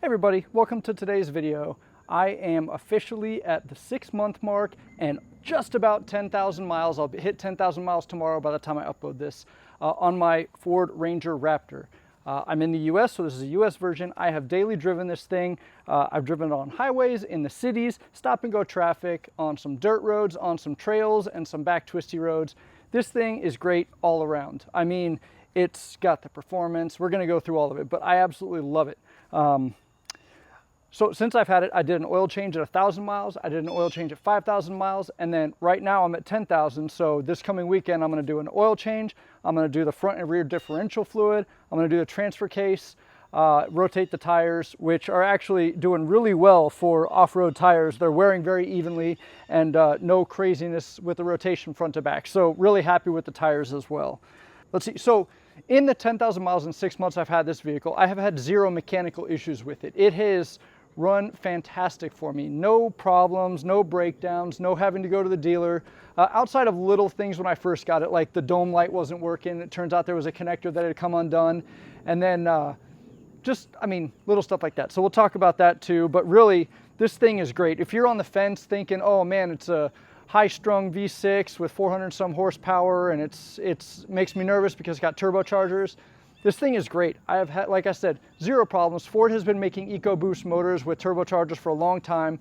Hey everybody, welcome to today's video. I am officially at the 6-month mark and just about 10,000 miles. I'll hit 10,000 miles tomorrow by the time I upload this on my Ford Ranger Raptor. I'm in the US, so this is a US version. I have daily driven this thing. I've driven it on highways, in the cities, stop and go traffic, on some dirt roads, on some trails, and some back twisty roads. This thing is great all around. I mean, it's got the performance. We're gonna go through all of it, but I absolutely love it. So since I've had it, I did an oil change at 1,000 miles, I did an oil change at 5,000 miles, and then right now I'm at 10,000. So this coming weekend, I'm gonna do an oil change. I'm gonna do the front and rear differential fluid. I'm gonna do the transfer case, rotate the tires, which are actually doing really well for off-road tires. They're wearing very evenly and no craziness with the rotation front to back. So really happy with the tires as well. Let's see, so in the 10,000 miles and 6 months I've had this vehicle, I have had zero mechanical issues with it. It has run fantastic for me. No problems, no breakdowns, no having to go to the dealer. Outside of little things when I first got it, like the dome light wasn't working. It turns out there was a connector that had come undone. And then little stuff like that. So we'll talk about that too. But really, this thing is great. If you're on the fence thinking, oh man, it's a high-strung V6 with 400 some horsepower and it's makes me nervous because it's got turbochargers, this thing is great. I have had, like I said, zero problems. Ford has been making EcoBoost motors with turbochargers for a long time.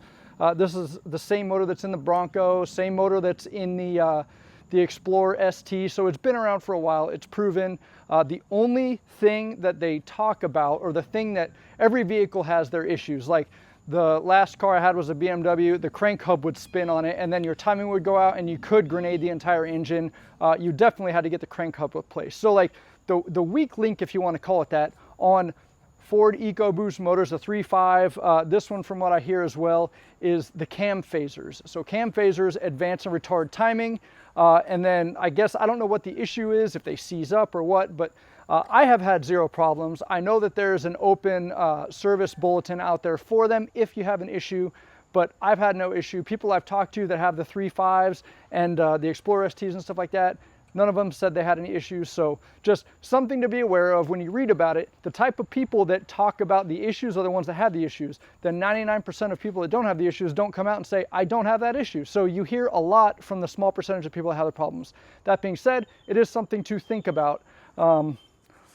This is the same motor that's in the Bronco, same motor that's in the Explorer ST, so it's been around for a while. It's proven. The only thing that they talk about, or the thing that every vehicle has their issues, like the last car I had was a BMW, the crank hub would spin on it and then your timing would go out and you could grenade the entire engine. You definitely had to get the crank hub replaced. So like the weak link, if you want to call it that, on Ford EcoBoost motors, the 3.5, this one from what I hear as well, is the cam phasers. So cam phasers advance and retard timing. And then I guess, I don't know what the issue is, if they seize up or what, but I have had zero problems. I know that there's an open service bulletin out there for them if you have an issue, but I've had no issue. People I've talked to that have the 3.5s and the Explorer STs and stuff like that, none of them said they had any issues. So just something to be aware of when you read about it. The type of people that talk about the issues are the ones that have the issues. The 99% of people that don't have the issues don't come out and say, I don't have that issue. So you hear a lot from the small percentage of people that have the problems. That being said, it is something to think about.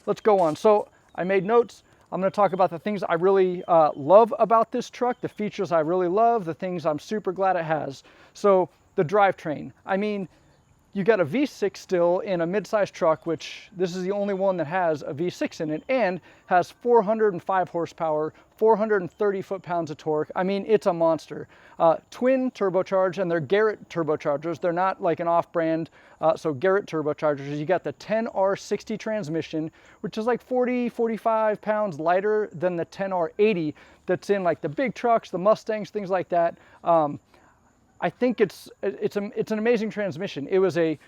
Let's go on. So I made notes. I'm going to talk about the things I really love about this truck, the features I really love, the things I'm super glad it has. So the drivetrain. I mean, you got a V6 still in a mid-sized truck, which this is the only one that has a V6 in it and has 405 horsepower, 430 foot-pounds of torque. I mean, it's a monster. Twin turbocharged, and they're Garrett turbochargers. They're not like an off-brand, so Garrett turbochargers. You got the 10R60 transmission, which is like 45 pounds lighter than the 10R80 that's in like the big trucks, the Mustangs, things like that. I think it's an amazing transmission. It was a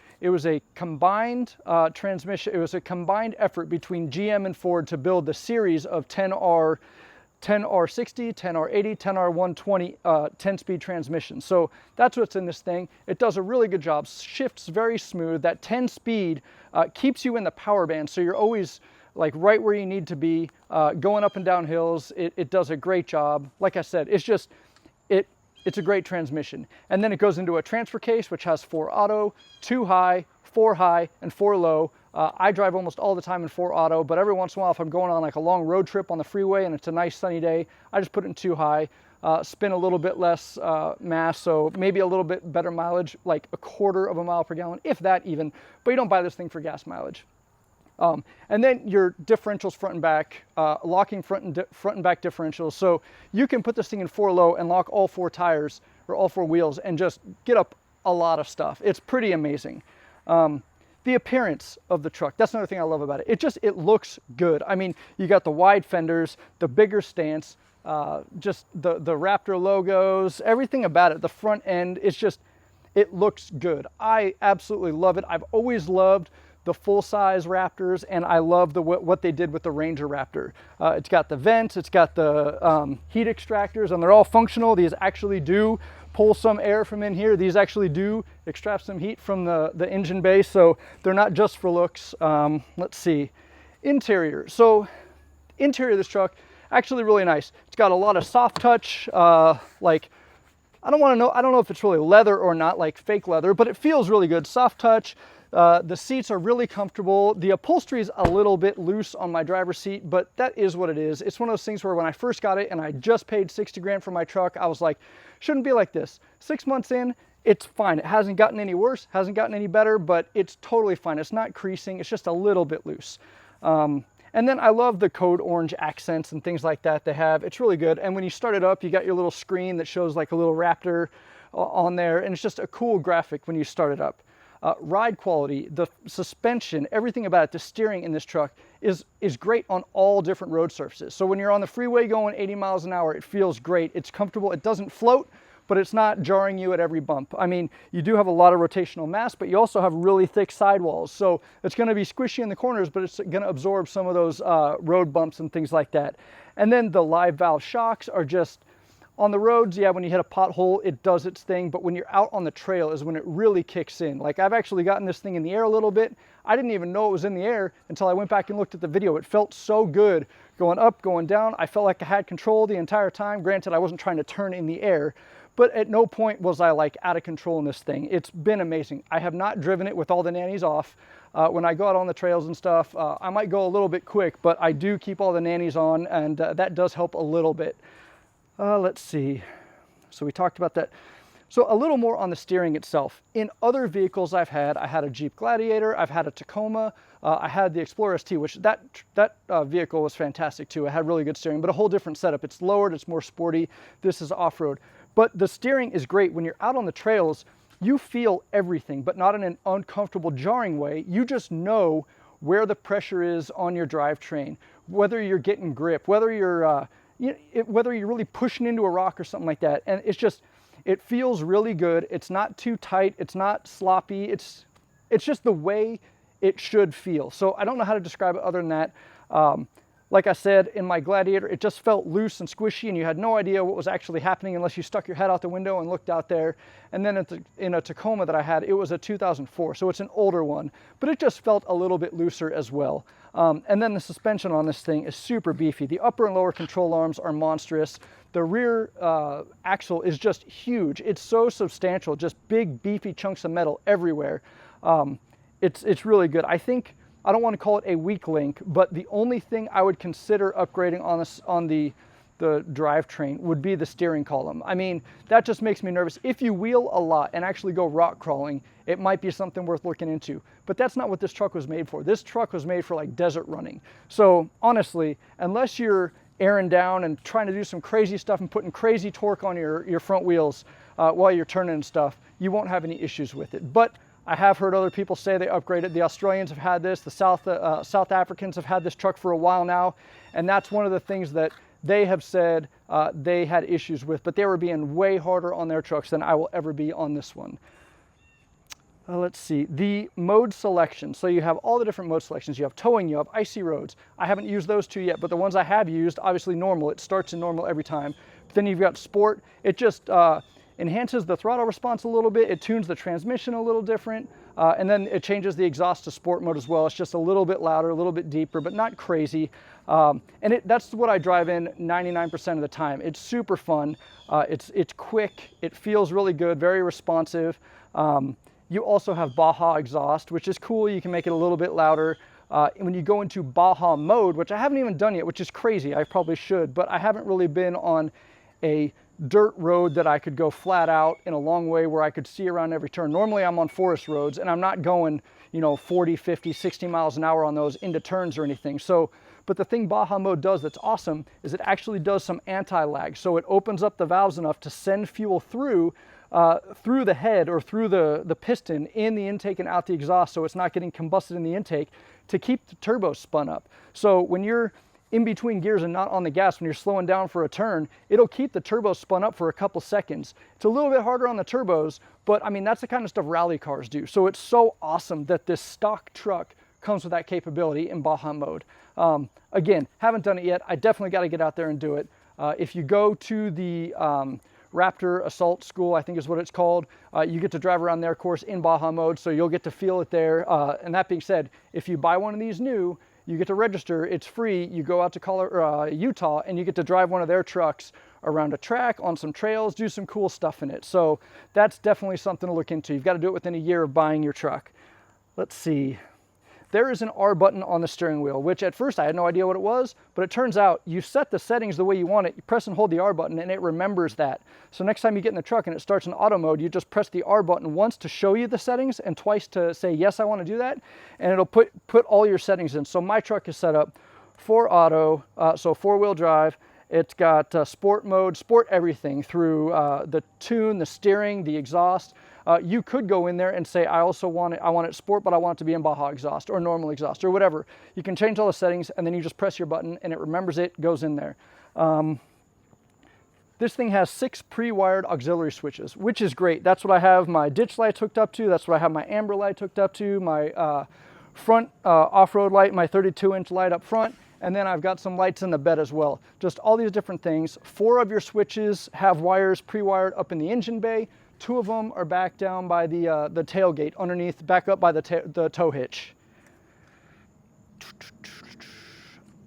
combined transmission. It was a combined effort between GM and Ford to build the series of 10R60, 10R80, 10R120 10-speed transmissions. So that's what's in this thing. It does a really good job. Shifts very smooth. That 10-speed keeps you in the power band, so you're always like right where you need to be, going up and down hills. It does a great job. Like I said, it's a great transmission. And then it goes into a transfer case, which has 4 auto, 2 high, 4 high, and 4 low. I drive almost all the time in 4 auto, but every once in a while, if I'm going on like a long road trip on the freeway and it's a nice sunny day, I just put it in 2 high, spin a little bit less mass, so maybe a little bit better mileage, like 1/4 mile per gallon, if that even, but you don't buy this thing for gas mileage. And then your differentials front and back, locking front and back differentials. So you can put this thing in 4 low and lock all 4 tires or all 4 wheels and just get up a lot of stuff. It's pretty amazing. The appearance of the truck, that's another thing I love about it. It looks good. I mean, you got the wide fenders, the bigger stance, just the Raptor logos, everything about it. The front end, it looks good. I absolutely love it. I've always loved the full-size Raptors, and I love what they did with the Ranger Raptor. It's got the vents, it's got the heat extractors, and they're all functional. These actually do pull some air from in here. These actually do extract some heat from the engine bay, so they're not just for looks. Let's see, interior. So interior of this truck, actually really nice. It's got a lot of soft touch, like, I don't know if it's really leather or not, like fake leather, but it feels really good. Soft touch. The seats are really comfortable. The upholstery is a little bit loose on my driver's seat, but that is what it is. It's one of those things where when I first got it and I just paid 60 grand for my truck, I was like, shouldn't be like this. 6 months in, it's fine. It hasn't gotten any worse, hasn't gotten any better, but it's totally fine. It's not creasing, it's just a little bit loose. And then I love the code orange accents and things like that they have. It's really good. And when you start it up, you got your little screen that shows like a little Raptor on there, and it's just a cool graphic when you start it up. Ride quality, the suspension, everything about it, the steering in this truck is great on all different road surfaces. So when you're on the freeway going 80 miles an hour, it feels great. It's comfortable. It doesn't float, but it's not jarring you at every bump. I mean, you do have a lot of rotational mass, but you also have really thick sidewalls. So it's going to be squishy in the corners, but it's going to absorb some of those road bumps and things like that. And then the live valve shocks are just, on the roads, yeah, when you hit a pothole, it does its thing, but when you're out on the trail is when it really kicks in. Like, I've actually gotten this thing in the air a little bit. I didn't even know it was in the air until I went back and looked at the video. It felt so good going up, going down. I felt like I had control the entire time. Granted, I wasn't trying to turn in the air, but at no point was I like out of control in this thing. It's been amazing. I have not driven it with all the nannies off. When I go out on the trails and stuff, I might go a little bit quick, but I do keep all the nannies on, and that does help a little bit. Let's see. So we talked about that. So a little more on the steering itself. In other vehicles I had a Jeep Gladiator, I've had a Tacoma, I had the Explorer ST, which that vehicle was fantastic too. It had really good steering, but a whole different setup. It's lowered, it's more sporty. This is off-road. But the steering is great. When you're out on the trails, you feel everything, but not in an uncomfortable, jarring way. You just know where the pressure is on your drivetrain, whether you're getting grip, whether you're really pushing into a rock or something like that. And it's just, it feels really good. It's not too tight. It's not sloppy. It's just the way it should feel. So I don't know how to describe it other than that. Like I said, in my Gladiator, it just felt loose and squishy, and you had no idea what was actually happening unless you stuck your head out the window and looked out there. And then in a Tacoma that I had, it was a 2004, so it's an older one, but it just felt a little bit looser as well. And then the suspension on this thing is super beefy. The upper and lower control arms are monstrous. The rear axle is just huge. It's so substantial, just big, beefy chunks of metal everywhere. It's really good. I don't want to call it a weak link, but the only thing I would consider upgrading on the drivetrain would be the steering column. I mean, that just makes me nervous. If you wheel a lot and actually go rock crawling, it might be something worth looking into. But that's not what this truck was made for. This truck was made for like desert running. So honestly, unless you're airing down and trying to do some crazy stuff and putting crazy torque on your front wheels while you're turning and stuff, you won't have any issues with it. But I have heard other people say they upgraded. The Australians have had this. The South Africans have had this truck for a while now. And that's one of the things that they have said they had issues with. But they were being way harder on their trucks than I will ever be on this one. Let's see. The mode selection. So you have all the different mode selections. You have towing, you have icy roads. I haven't used those two yet, but the ones I have used, obviously normal. It starts in normal every time. But then you've got sport. It just enhances the throttle response a little bit. It tunes the transmission a little different. And then it changes the exhaust to sport mode as well. It's just a little bit louder, a little bit deeper, but not crazy. And that's what I drive in 99% of the time. It's super fun. It's quick. It feels really good, very responsive. You also have Baja exhaust, which is cool. You can make it a little bit louder. When you go into Baja mode, which I haven't even done yet, which is crazy, I probably should, but I haven't really been on a dirt road that I could go flat out in a long way where I could see around every turn. Normally I'm on forest roads and I'm not going, 40, 50, 60 miles an hour on those into turns or anything. So, but the thing Baja mode does that's awesome is it actually does some anti-lag. So it opens up the valves enough to send fuel through the head or through the piston in the intake and out the exhaust, so it's not getting combusted in the intake, to keep the turbo spun up. So when you're in between gears and not on the gas, when you're slowing down for a turn, it'll keep the turbo spun up for a couple seconds. It's a little bit harder on the turbos, but I mean, that's the kind of stuff rally cars do. So it's so awesome that this stock truck comes with that capability in Baja mode. Again, haven't done it yet. I definitely got to get out there and do it. If you go to the Raptor Assault School, I think is what it's called, you get to drive around their course in Baja mode, so you'll get to feel it there. And that being said, if you buy one of these new, you get to register, it's free, you go out to Utah and you get to drive one of their trucks around a track, on some trails, do some cool stuff in it. So that's definitely something to look into. You've got to do it within a year of buying your truck. Let's see. There is an R button on the steering wheel, which at first I had no idea what it was, but it turns out you set the settings the way you want it. You press and hold the R button and it remembers that. So next time you get in the truck and it starts in auto mode, you just press the R button once to show you the settings and twice to say, yes, I want to do that. And it'll put all your settings in. So my truck is set up for auto, so 4-wheel drive. It's got sport mode, sport everything through the tune, the steering, the exhaust. You could go in there and say, I want it sport, but I want it to be in Baja exhaust or normal exhaust or whatever. You can change all the settings and then you just press your button and it remembers it, goes in there. This thing has 6 pre-wired auxiliary switches, which is great. That's what I have my ditch lights hooked up to. That's what I have my amber light hooked up to, my front off-road light, my 32-inch light up front. And then I've got some lights in the bed as well. Just all these different things. 4 of your switches have wires pre-wired up in the engine bay. 2 of them are back down by the tailgate underneath, back up by the tow hitch.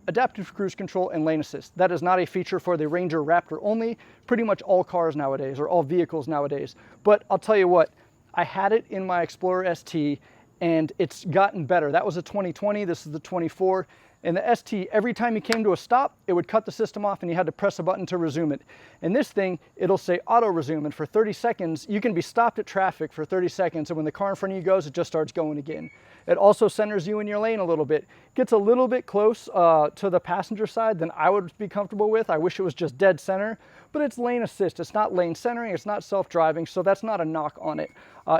Adaptive cruise control and lane assist. That is not a feature for the Ranger Raptor only. Pretty much all cars nowadays, or all vehicles nowadays. But I'll tell you what, I had it in my Explorer ST and it's gotten better. That was a 2020, this is the 24. In the ST, every time you came to a stop, it would cut the system off and you had to press a button to resume it. In this thing, it'll say auto resume, and for 30 seconds, you can be stopped at traffic for 30 seconds, and when the car in front of you goes, it just starts going again. It also centers you in your lane a little bit. Gets a little bit close to the passenger side than I would be comfortable with. I wish it was just dead center, but it's lane assist. It's not lane centering, it's not self-driving, so that's not a knock on it.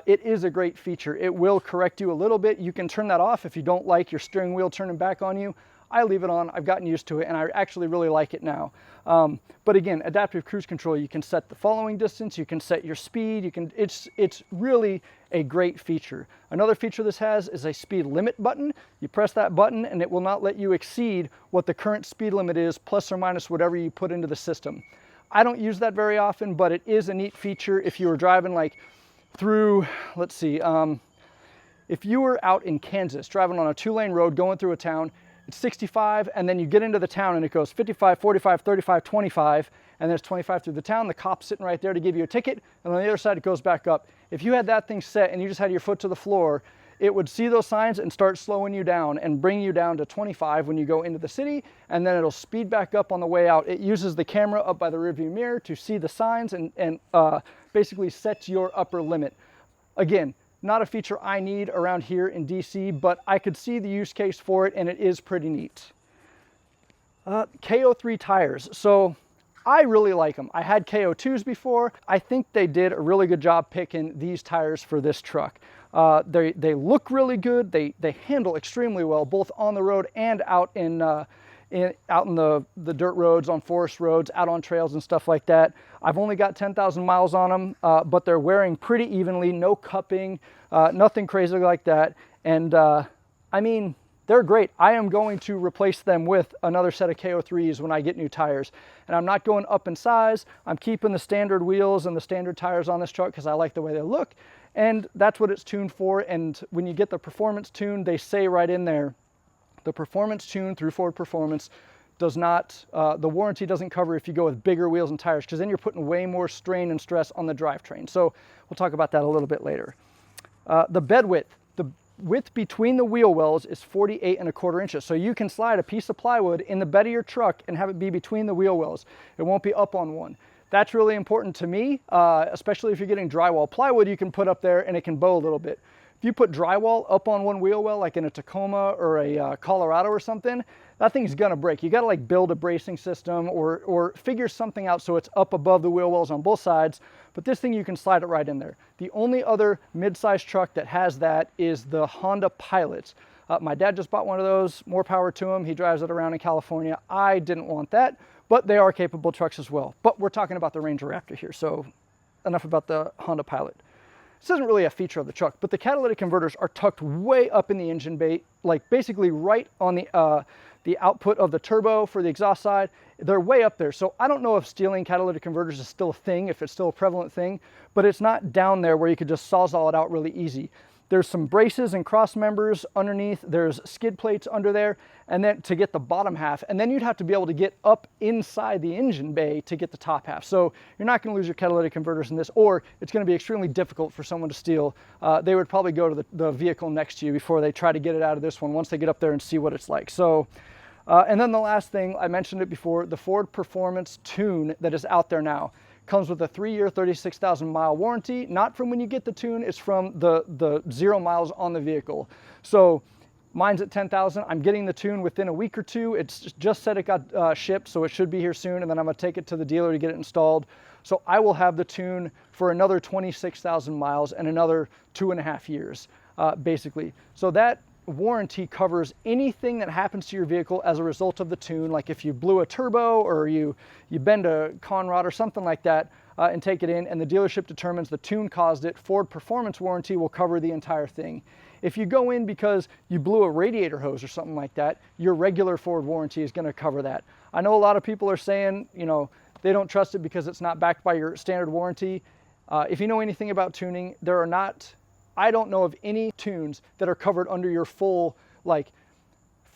It is a great feature. It will correct you a little bit. You can turn that off if you don't like your steering wheel turning back on you. I leave it on, I've gotten used to it, and I actually really like it now. But again, adaptive cruise control, you can set the following distance, you can set your speed, it's really a great feature. Another feature this has is a speed limit button. You press that button and it will not let you exceed what the current speed limit is, plus or minus whatever you put into the system. I don't use that very often, but it is a neat feature if you were driving like through, let's see, if you were out in Kansas, driving on a 2-lane road, going through a town, it's 65, and then you get into the town and it goes 55, 45, 35, 25, and there's 25 through the town. The cop's sitting right there to give you a ticket, and on the other side it goes back up. If you had that thing set and you just had your foot to the floor, it would see those signs and start slowing you down and bring you down to 25 when you go into the city, and then it'll speed back up on the way out. It uses the camera up by the rearview mirror to see the signs and basically sets your upper limit. Again, not a feature I need around here in DC, but I could see the use case for it, and it is pretty neat. KO3 tires. So I really like them. I had KO2s before. I think they did a really good job picking these tires for this truck. They look really good. They handle extremely well, both on the road and out in the dirt roads, on forest roads, out on trails and stuff like that. I've only got 10,000 miles on them, but they're wearing pretty evenly, no cupping, nothing crazy like that. And I mean, they're great. I am going to replace them with another set of KO3s when I get new tires. And I'm not going up in size. I'm keeping the standard wheels and the standard tires on this truck because I like the way they look. And that's what it's tuned for. And when you get the performance tune, they say right in there, the performance tune through Ford Performance does not, the warranty doesn't cover if you go with bigger wheels and tires, because then you're putting way more strain and stress on the drivetrain. So we'll talk about that a little bit later. The bed width. The width between the wheel wells is 48¼ inches. So you can slide a piece of plywood in the bed of your truck and have it be between the wheel wells. It won't be up on one. That's really important to me, especially if you're getting drywall. Plywood you can put up there and it can bow a little bit. If you put drywall up on one wheel well, like in a Tacoma or a Colorado or something, that thing's gonna break. You gotta like build a bracing system or figure something out so it's up above the wheel wells on both sides, but this thing you can slide it right in there. The only other mid-size truck that has that is the Honda Pilots. My dad just bought one of those, more power to him. He drives it around in California. I didn't want that, but they are capable trucks as well. But we're talking about the Ranger Raptor here, so enough about the Honda Pilot. This isn't really a feature of the truck, but the catalytic converters are tucked way up in the engine bay, like basically right on the output of the turbo for the exhaust side. They're way up there. So I don't know if stealing catalytic converters is still a thing, if it's still a prevalent thing, but it's not down there where you could just sawzall it out really easy. there's some braces and cross members underneath, there's skid plates under there, and then to get the bottom half, and then you'd have to be able to get up inside the engine bay to get the top half. So you're not gonna lose your catalytic converters in this, or it's gonna be extremely difficult for someone to steal. They would probably go to the vehicle next to you before they try to get it out of this one, once they get up there and see what it's like. So, and then the last thing, I mentioned it before, the Ford Performance Tune that is out there now. Comes with a 3-year, 36,000 mile warranty, not from when you get the tune, it's from the 0 miles on the vehicle. So mine's at 10,000, I'm getting the tune within a week or two. It's just said it got shipped, so it should be here soon, and then I'm gonna take it to the dealer to get it installed. So I will have the tune for another 26,000 miles and another 2.5 years, basically. So that warranty covers anything that happens to your vehicle as a result of the tune, like if you blew a turbo or you bend a con rod or something like that, and take it in and the dealership determines the tune caused it, Ford Performance Warranty will cover the entire thing. If you go in because you blew a radiator hose or something like that, your regular Ford warranty is going to cover that. I know a lot of people are saying, you know, they don't trust it because it's not backed by your standard warranty. If you know anything about tuning, I don't know of any tunes that are covered under your full, like,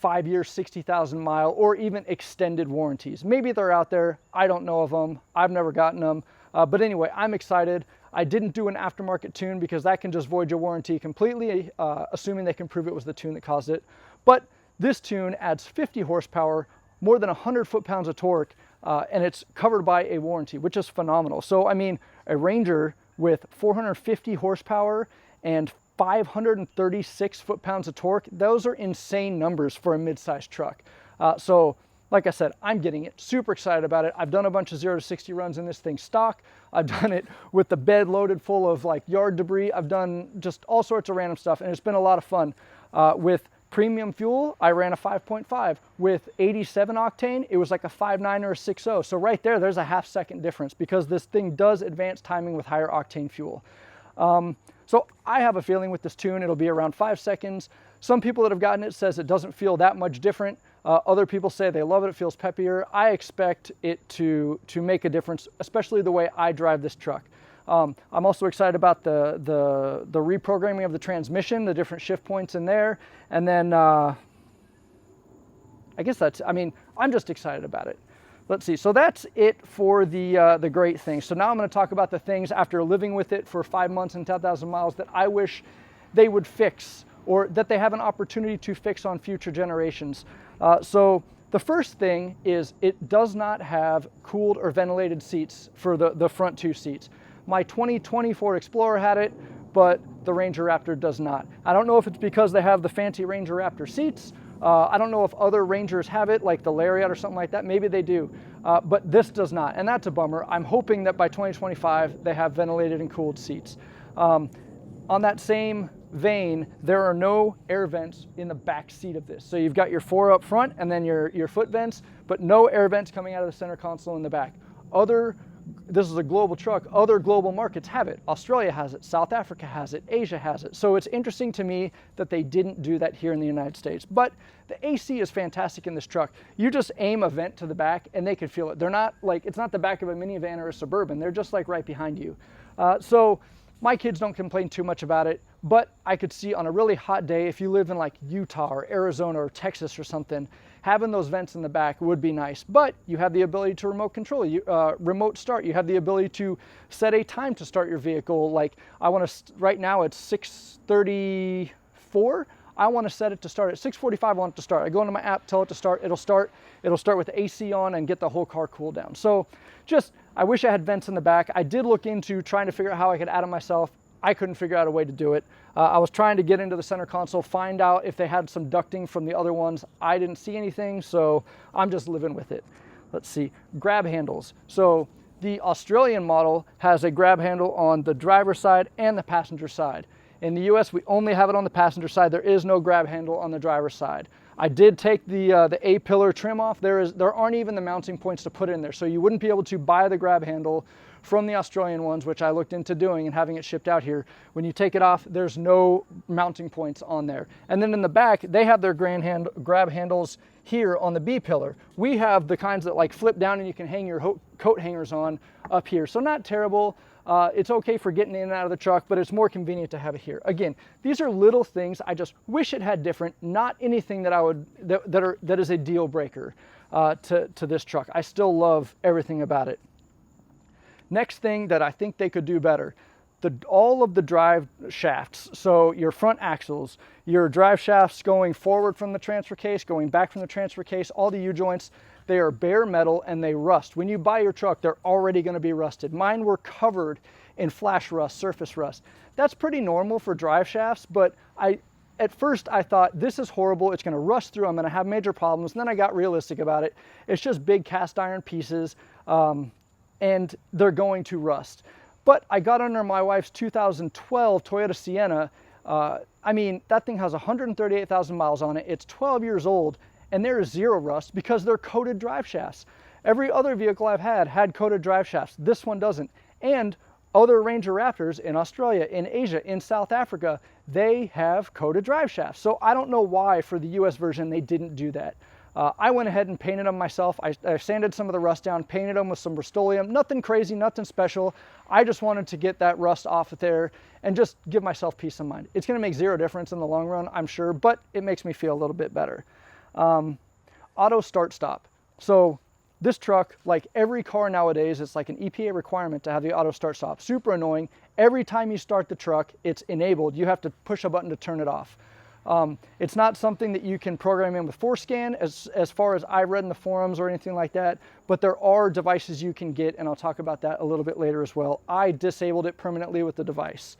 5-year, 60,000 mile, or even extended warranties. Maybe they're out there. I don't know of them. I've never gotten them. But anyway, I'm excited. I didn't do an aftermarket tune because that can just void your warranty completely, assuming they can prove it was the tune that caused it. But this tune adds 50 horsepower, more than 100 foot-pounds of torque, and it's covered by a warranty, which is phenomenal. So, I mean, a Ranger with 450 horsepower and 536 foot-pounds of torque, those are insane numbers for a mid-sized truck. So like I said, I'm getting it, super excited about it. I've done a bunch of 0 to 60 runs in this thing stock. I've done it with the bed loaded full of like yard debris. I've done just all sorts of random stuff, and it's been a lot of fun. With premium fuel, I ran a 5.5. With 87 octane, it was like a 5.9 or a 6.0. So right there's a half-second difference because this thing does advance timing with higher octane fuel. So I have a feeling with this tune, it'll be around 5 seconds. Some people that have gotten it says it doesn't feel that much different. Other people say they love it, it feels peppier. I expect it to make a difference, especially the way I drive this truck. I'm also excited about the reprogramming of the transmission, the different shift points in there. And then, I guess I'm just excited about it. Let's see, so that's it for the great things. So now I'm gonna talk about the things after living with it for 5 months and 10,000 miles that I wish they would fix, or that they have an opportunity to fix on future generations. So the first thing is it does not have cooled or ventilated seats for the front 2 seats. My 2020 Ford Explorer had it, but the Ranger Raptor does not. I don't know if it's because they have the fancy Ranger Raptor seats. I don't know if other Rangers have it, like the Lariat or something like that. Maybe they do, but this does not, and that's a bummer. I'm hoping that by 2025 they have ventilated and cooled seats. On that same vein, there are no air vents in the back seat of this. So you've got your 4 up front and then your foot vents, but no air vents coming out of the center console in the back. This is a global truck. Other global markets have it. Australia has it. South Africa has it. Asia has it. So it's interesting to me that they didn't do that here in the United States. But the AC is fantastic in this truck. You just aim a vent to the back and they can feel it. They're not like, it's not the back of a minivan or a Suburban. They're just like right behind you. So my kids don't complain too much about it, but I could see on a really hot day, if you live in like Utah or Arizona or Texas or something, having those vents in the back would be nice. But you have the ability to remote control, remote start. You have the ability to set a time to start your vehicle. Like right now it's 6:34. I want to set it to start at 6:45. I want it to start. I go into my app, tell it to start. It'll start. It'll start with the AC on and get the whole car cooled down. So I wish I had vents in the back. I did look into trying to figure out how I could add them myself. I couldn't figure out a way to do it. I was trying to get into the center console, find out if they had some ducting from the other ones. I didn't see anything, so I'm just living with it. Let's see, grab handles. So the Australian model has a grab handle on the driver's side and the passenger side. In the US, we only have it on the passenger side. There is no grab handle on the driver's side. I did take the A-pillar trim off. There aren't even the mounting points to put in there, so you wouldn't be able to buy the grab handle from the Australian ones, which I looked into doing and having it shipped out here. When you take it off, there's no mounting points on there. And then in the back, they have their grab handles here on the B pillar. We have the kinds that like flip down and you can hang your coat hangers on up here. So not terrible. It's okay for getting in and out of the truck, but it's more convenient to have it here. Again, these are little things. I just wish it had different, not anything that is a deal breaker to this truck. I still love everything about it. Next thing that I think they could do better, all of the drive shafts, so your front axles, your drive shafts going forward from the transfer case, going back from the transfer case, all the U-joints, they are bare metal and they rust. When you buy your truck, they're already going to be rusted. Mine were covered in flash rust, surface rust. That's pretty normal for drive shafts, but at first I thought, this is horrible, it's going to rust through, I'm going to have major problems. And then I got realistic about it. It's just big cast iron pieces, and they're going to rust. But I got under my wife's 2012 Toyota Sienna. I mean, that thing has 138,000 miles on it. It's 12 years old, and there is zero rust because they're coated drive shafts. Every other vehicle I've had coated drive shafts. This one doesn't. And other Ranger Raptors in Australia, in Asia, in South Africa, they have coated drive shafts. So I don't know why for the US version they didn't do that. I went ahead and painted them myself. I sanded some of the rust down, painted them with some Rust-Oleum. Nothing crazy, nothing special. I just wanted to get that rust off of there and just give myself peace of mind. It's going to make zero difference in the long run, I'm sure, but it makes me feel a little bit better. Auto start stop. So this truck, like every car nowadays, it's like an EPA requirement to have the auto start stop. Super annoying. Every time you start the truck, it's enabled. You have to push a button to turn it off. It's not something that you can program in with ForScan as far as I read in the forums or anything like that, but there are devices you can get, and I'll talk about that a little bit later as well. I disabled it permanently with the device.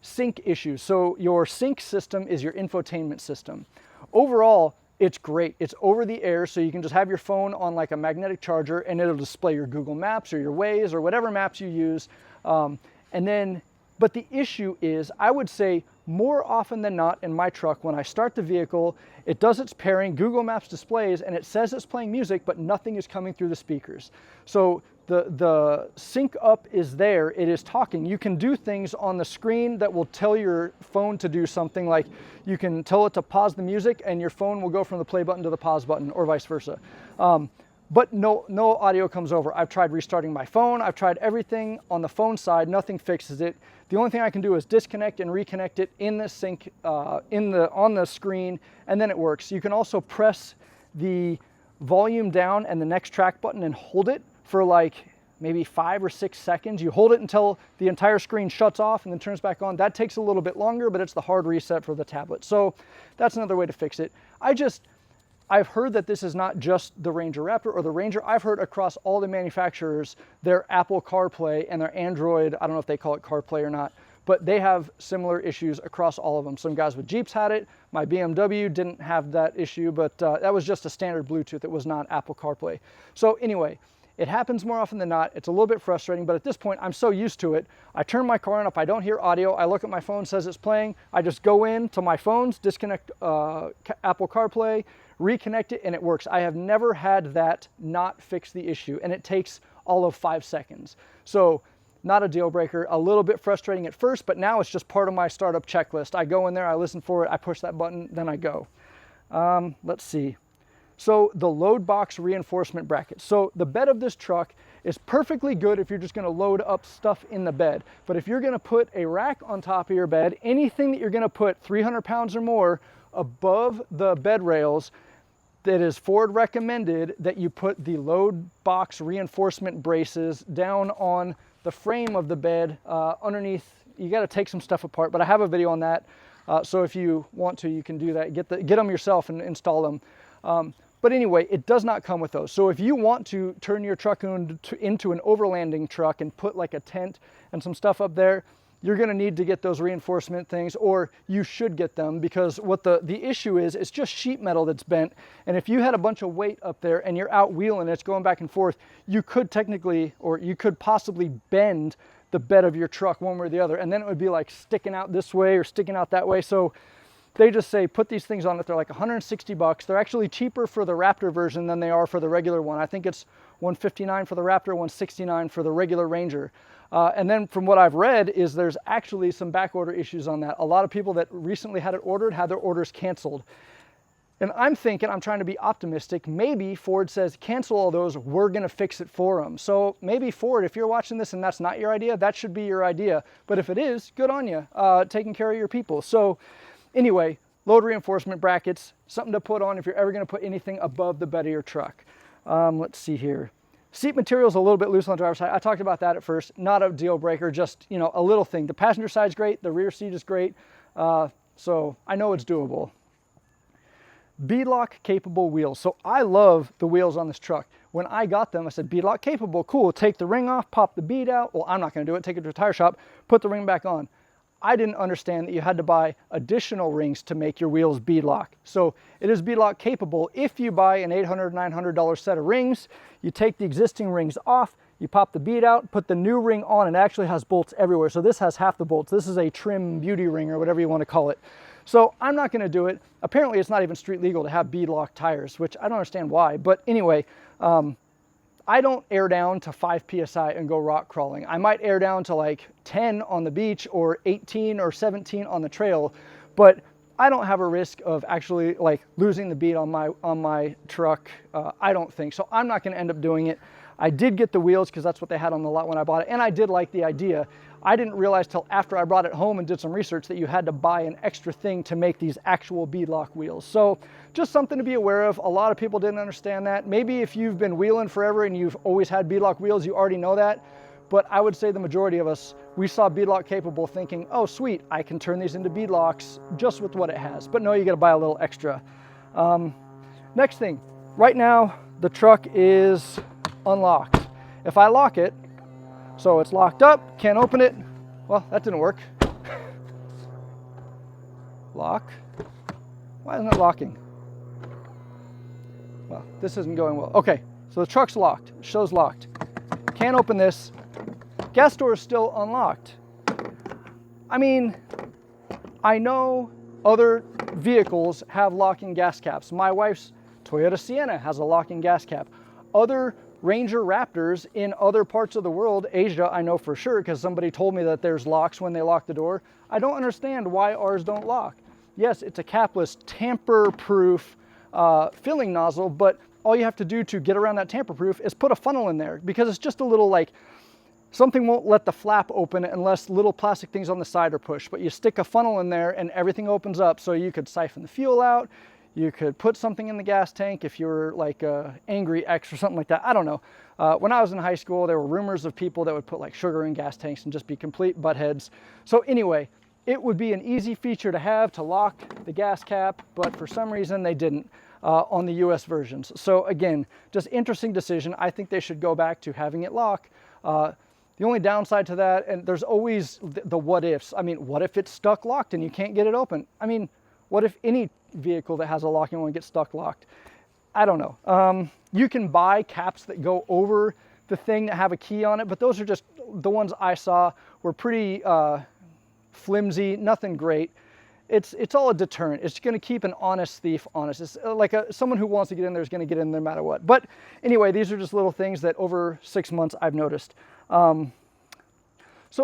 Sync issues. So your sync system is your infotainment system. Overall, it's great. It's over the air, so you can just have your phone on like a magnetic charger and it'll display your Google Maps or your Waze or whatever maps you use. But the issue is, I would say more often than not in my truck, when I start the vehicle, it does its pairing, Google Maps displays, and it says it's playing music, but nothing is coming through the speakers. So the sync up is there, it is talking. You can do things on the screen that will tell your phone to do something, like you can tell it to pause the music and your phone will go from the play button to the pause button, or vice versa. But no audio comes over. I've tried restarting my phone. I've tried everything on the phone side. Nothing fixes it. The only thing I can do is disconnect and reconnect it in the sync, on the screen, and then it works. You can also press the volume down and the next track button and hold it for like maybe 5 or 6 seconds. You hold it until the entire screen shuts off and then turns back on. That takes a little bit longer, but it's the hard reset for the tablet. So that's another way to fix it. I've heard that this is not just the Ranger Raptor or the Ranger. I've heard across all the manufacturers, their Apple CarPlay and their Android, I don't know if they call it CarPlay or not, but they have similar issues across all of them. Some guys with Jeeps had it. My BMW didn't have that issue, but that was just a standard Bluetooth. It was not Apple CarPlay. So anyway, it happens more often than not. It's a little bit frustrating, but at this point, I'm so used to it. I turn my car on. If I don't hear audio, I look at my phone, says it's playing. I just go in to my phones, disconnect Apple CarPlay, reconnect it, and it works. I have never had that not fix the issue, and it takes all of 5 seconds. So not a deal breaker, a little bit frustrating at first, but now it's just part of my startup checklist. I go in there, I listen for it, I push that button, then I go. Let's see. So the load box reinforcement bracket. So the bed of this truck is perfectly good if you're just gonna load up stuff in the bed. But if you're gonna put a rack on top of your bed, anything that you're gonna put 300 pounds or more above the bed rails, that is Ford recommended that you put the load box reinforcement braces down on the frame of the bed underneath. You got to take some stuff apart, but I have a video on that. So if you want to, you can do that. Get them yourself and install them. But anyway, it does not come with those. So if you want to turn your truck into an overlanding truck and put like a tent and some stuff up there, you're going to need to get those reinforcement things, or you should get them, because what the issue is, it's just sheet metal that's bent. And if you had a bunch of weight up there and you're out wheeling, it's going back and forth, you could technically, or you could possibly bend the bed of your truck one way or the other, and then it would be like sticking out this way or sticking out that way. So they just say put these things on it. They're like 160 bucks. They're actually cheaper for the Raptor version than they are for the regular one. I think it's 159 for the Raptor, 169 for the regular Ranger. And then from what I've read is there's actually some back order issues on that. A lot of people that recently had it ordered had their orders canceled. And I'm thinking, I'm trying to be optimistic, maybe Ford says cancel all those, we're gonna fix it for them. So maybe Ford, if you're watching this and that's not your idea, that should be your idea. But if it is, good on you, taking care of your people. So anyway, load reinforcement brackets, something to put on if you're ever gonna put anything above the bed of your truck. Let's see here. Seat material is a little bit loose on the driver's side. I talked about that at first, not a deal breaker, just a little thing. The passenger side's great, the rear seat is great, so I know it's doable. Beadlock capable wheels. So I love the wheels on this truck. When I got them, I said, beadlock capable, cool. Take the ring off, pop the bead out. Well, I'm not gonna do it, take it to a tire shop, put the ring back on. I didn't understand that you had to buy additional rings to make your wheels beadlock. So it is beadlock capable. If you buy an $800, $900 set of rings, you take the existing rings off, you pop the bead out, put the new ring on, and it actually has bolts everywhere. So this has half the bolts. This is a trim beauty ring or whatever you want to call it. So I'm not gonna do it. Apparently it's not even street legal to have beadlock tires, which I don't understand why. But anyway, I don't air down to 5 PSI and go rock crawling. I might air down to like 10 on the beach or 18 or 17 on the trail, but I don't have a risk of actually like losing the bead on my truck. I don't think so. I'm not gonna end up doing it. I did get the wheels because that's what they had on the lot when I bought it, and I did like the idea. I didn't realize till after I brought it home and did some research that you had to buy an extra thing to make these actual beadlock wheels. So just something to be aware of. A lot of people didn't understand that. Maybe if you've been wheeling forever and you've always had beadlock wheels, you already know that. But I would say the majority of us, we saw beadlock capable thinking, oh sweet, I can turn these into beadlocks just with what it has. But no, you gotta buy a little extra. Next thing, right now the truck is unlocked. If I lock it, so it's locked up, can't open it. Well, that didn't work. Lock. Why isn't it locking? Well, this isn't going well. Okay, so the truck's locked, it shows locked. Can't open this. Gas door is still unlocked. I mean, I know other vehicles have locking gas caps. My wife's Toyota Sienna has a locking gas cap. Other Ranger Raptors in other parts of the world, Asia, I know for sure because somebody told me that there's locks when they lock the door. I don't understand why ours don't lock. Yes, it's a capless, tamper-proof filling nozzle, but all you have to do to get around that tamper-proof is put a funnel in there because it's just a little like, something won't let the flap open unless little plastic things on the side are pushed, but you stick a funnel in there and everything opens up so you could siphon the fuel out. You could put something in the gas tank if you're like a angry ex or something like that. I don't know. When I was in high school, there were rumors of people that would put like sugar in gas tanks and just be complete buttheads. So anyway, it would be an easy feature to have to lock the gas cap, but for some reason they didn't on the US versions. So again, just interesting decision. I think they should go back to having it lock. The only downside to that, and there's always the what ifs. I mean, what if it's stuck locked and you can't get it open? I mean, what if any vehicle that has a locking one gets stuck locked? I don't know. You can buy caps that go over the thing that have a key on it, but those are just, the ones I saw were pretty flimsy, nothing great. It's all a deterrent. It's gonna keep an honest thief honest. It's like someone who wants to get in there is gonna get in no matter what. But anyway, these are just little things that over 6 months I've noticed. So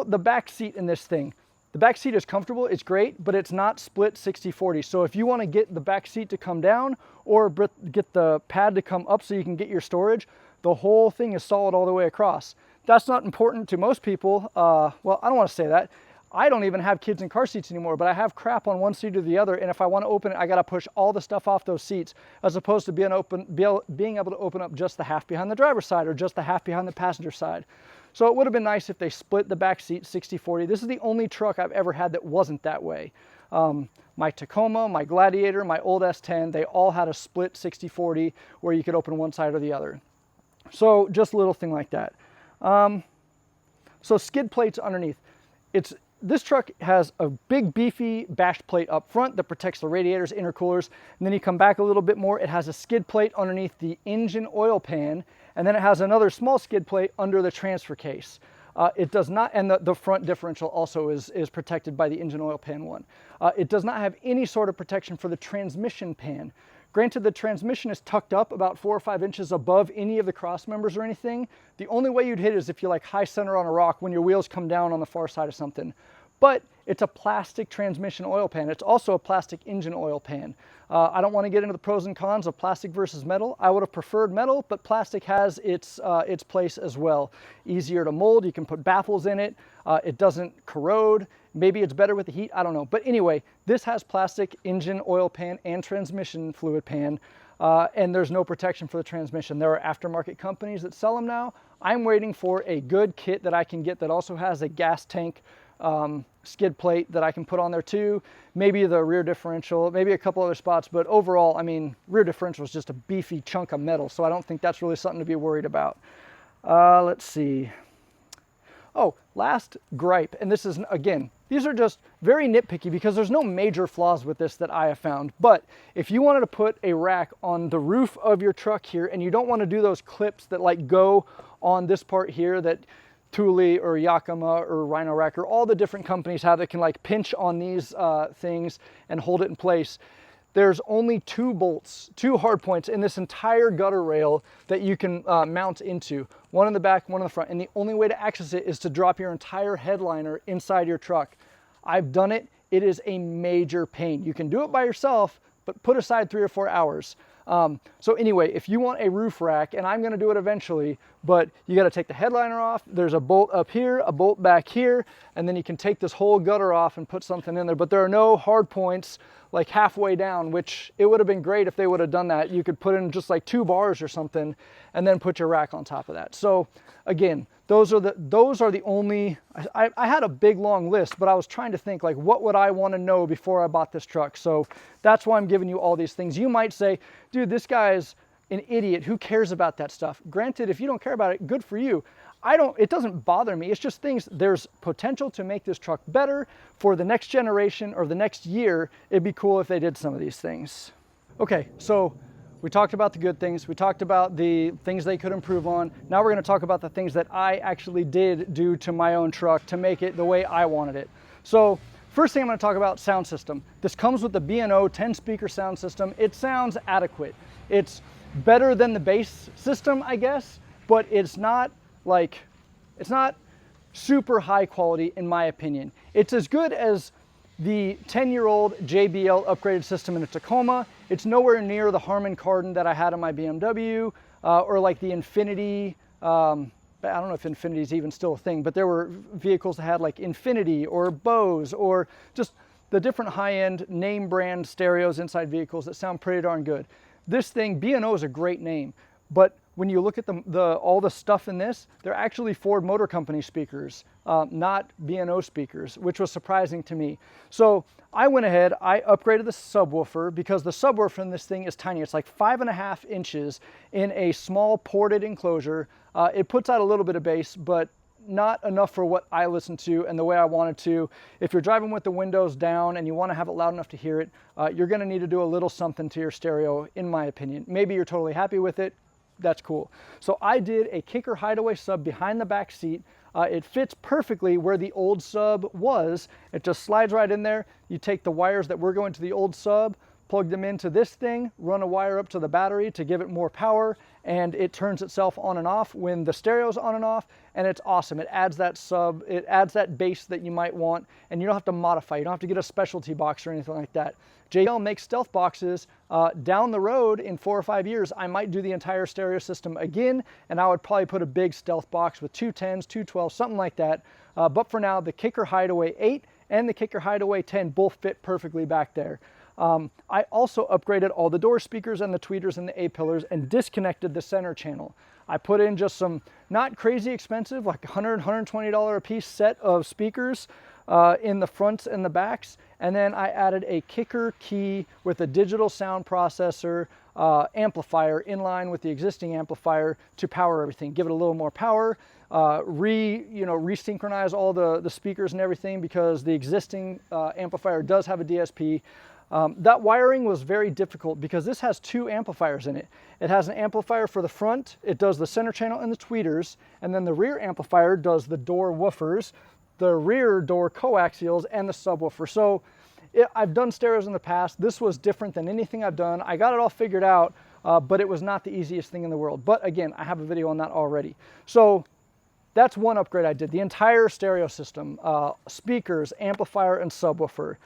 the back seat in this thing, the back seat is comfortable, it's great, but it's not split 60-40. So if you want to get the back seat to come down or get the pad to come up so you can get your storage, the whole thing is solid all the way across. That's not important to most people. Well, I don't want to say that. I don't even have kids in car seats anymore, but I have crap on one seat or the other, and if I want to open it, I got to push all the stuff off those seats, as opposed to being able to open up just the half behind the driver's side or just the half behind the passenger side. So it would have been nice if they split the back seat 60-40. This is the only truck I've ever had that wasn't that way. My Tacoma, my Gladiator, my old S10, they all had a split 60-40 where you could open one side or the other. So just a little thing like that. So skid plates underneath. This truck has a big beefy bash plate up front that protects the radiators, intercoolers, and then you come back a little bit more, it has a skid plate underneath the engine oil pan, and then it has another small skid plate under the transfer case. It does not, and the front differential also is protected by the engine oil pan one. It does not have any sort of protection for the transmission pan. Granted, the transmission is tucked up about 4 or 5 inches above any of the cross members or anything. The only way you'd hit is if you like high center on a rock when your wheels come down on the far side of something. But it's a plastic transmission oil pan. It's also a plastic engine oil pan. I don't want to get into the pros and cons of plastic versus metal. I would have preferred metal, but plastic has its place as well. Easier to mold, you can put baffles in it, it doesn't corrode. Maybe it's better with the heat, I don't know. But anyway, this has plastic engine oil pan and transmission fluid pan, and there's no protection for the transmission. There are aftermarket companies that sell them now. I'm waiting for a good kit that I can get that also has a gas tank skid plate that I can put on there too. Maybe the rear differential, maybe a couple other spots, but overall, I mean, rear differential is just a beefy chunk of metal, so I don't think that's really something to be worried about. Let's see. Oh, last gripe, and this is, again, these are just very nitpicky because there's no major flaws with this that I have found. But if you wanted to put a rack on the roof of your truck here and you don't want to do those clips that like go on this part here that Thule or Yakima or Rhino Rack or all the different companies have that can like pinch on these things and hold it in place, there's only 2 bolts, 2 hard points in this entire gutter rail that you can mount into. One in the back, one in the front. And the only way to access it is to drop your entire headliner inside your truck. I've done it. It is a major pain. You can do it by yourself, but put aside 3 or 4 hours. So anyway, if you want a roof rack, and I'm gonna do it eventually, but you gotta take the headliner off, there's a bolt up here, a bolt back here, and then you can take this whole gutter off and put something in there. But there are no hard points like halfway down, which it would have been great if they would have done that. You could put in just like 2 bars or something and then put your rack on top of that. So again, those are the only, I had a big long list, but I was trying to think like, what would I want to know before I bought this truck? So that's why I'm giving you all these things. You might say, dude, this guy's an idiot. Who cares about that stuff? Granted, if you don't care about it, good for you. It doesn't bother me. It's just things, there's potential to make this truck better for the next generation or the next year. It'd be cool if they did some of these things. Okay, so we talked about the good things. We talked about the things they could improve on. Now we're gonna talk about the things that I actually did do to my own truck to make it the way I wanted it. So first thing I'm gonna talk about, sound system. This comes with the B&O 10-speaker sound system. It sounds adequate. It's better than the bass system, I guess, but it's not super high quality in my opinion. It's as good as the 10-year-old JBL upgraded system in a Tacoma. It's nowhere near the Harman Kardon that I had on my BMW or like the Infinity. I don't know if Infinity is even still a thing, but there were vehicles that had like Infinity or Bose or just the different high-end name brand stereos inside vehicles that sound pretty darn good. This thing, B&O is a great name, but when you look at all the stuff in this, they're actually Ford Motor Company speakers, not B&O speakers, which was surprising to me. So I went ahead, I upgraded the subwoofer because the subwoofer in this thing is tiny. It's like 5.5 inches in a small ported enclosure. It puts out a little bit of bass, but not enough for what I listen to and the way I wanted to. If you're driving with the windows down and you want to have it loud enough to hear it, you're going to need to do a little something to your stereo, in my opinion. Maybe you're totally happy with it. That's cool. So I did a kicker hideaway sub behind the back seat. It fits perfectly where the old sub was. It just slides right in there. You take the wires that were going to the old sub, plug them into this thing, run a wire up to the battery to give it more power, and it turns itself on and off when the stereo's on and off, and it's awesome. It adds that sub, it adds that bass that you might want, and you don't have to modify. You don't have to get a specialty box or anything like that. JBL makes stealth boxes. Down the road in 4 or 5 years, I might do the entire stereo system again, and I would probably put a big stealth box with 2 10s, 2 12s, something like that. But for now, the Kicker Hideaway 8 and the Kicker Hideaway 10 both fit perfectly back there. I also upgraded all the door speakers and the tweeters and the A-pillars and disconnected the center channel. I put in just some not crazy expensive, like $100, $120 a piece set of speakers in the fronts and the backs. And then I added a kicker key with a digital sound processor amplifier in line with the existing amplifier to power everything, give it a little more power, resynchronize all the speakers and everything, because the existing amplifier does have a DSP. That wiring was very difficult because this has two amplifiers in it. It has an amplifier for the front, it does the center channel and the tweeters, and then the rear amplifier does the door woofers, the rear door coaxials, and the subwoofer. So I've done stereos in the past. This was different than anything I've done. I got it all figured out, but it was not the easiest thing in the world. But again, I have a video on that already. So that's one upgrade I did. The entire stereo system, speakers, amplifier, and subwoofer.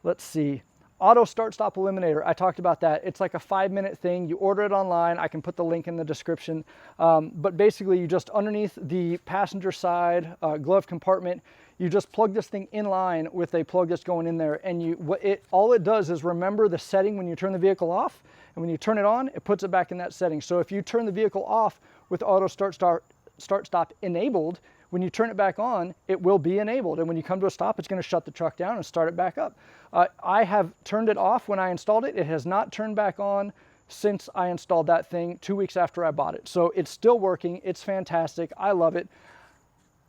Let's see. Auto start-stop eliminator, I talked about that. It's like a 5-minute thing. You order it online. I can put the link in the description. But basically, you just, underneath the passenger side glove compartment, you just plug this thing in line with a plug that's going in there. And all it does is remember the setting when you turn the vehicle off. And when you turn it on, it puts it back in that setting. So if you turn the vehicle off with auto start-stop enabled, when you turn it back on, it will be enabled. And when you come to a stop, it's going to shut the truck down and start it back up. I have turned it off when I installed it. It has not turned back on since I installed that thing 2 weeks after I bought it. So it's still working. It's fantastic. I love it.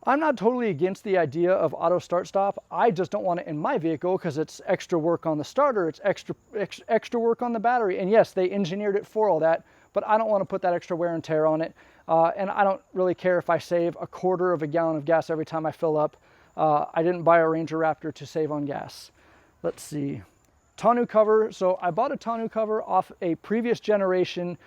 I'm not totally against the idea of auto start stop. I just don't want it in my vehicle because it's extra work on the starter. It's extra work on the battery. And yes, they engineered it for all that, but I don't want to put that extra wear and tear on it. And I don't really care if I save 1/4 gallon of gas every time I fill up. I didn't buy a Ranger Raptor to save on gas. Let's see. Tonneau cover. So I bought a tonneau cover off a previous generation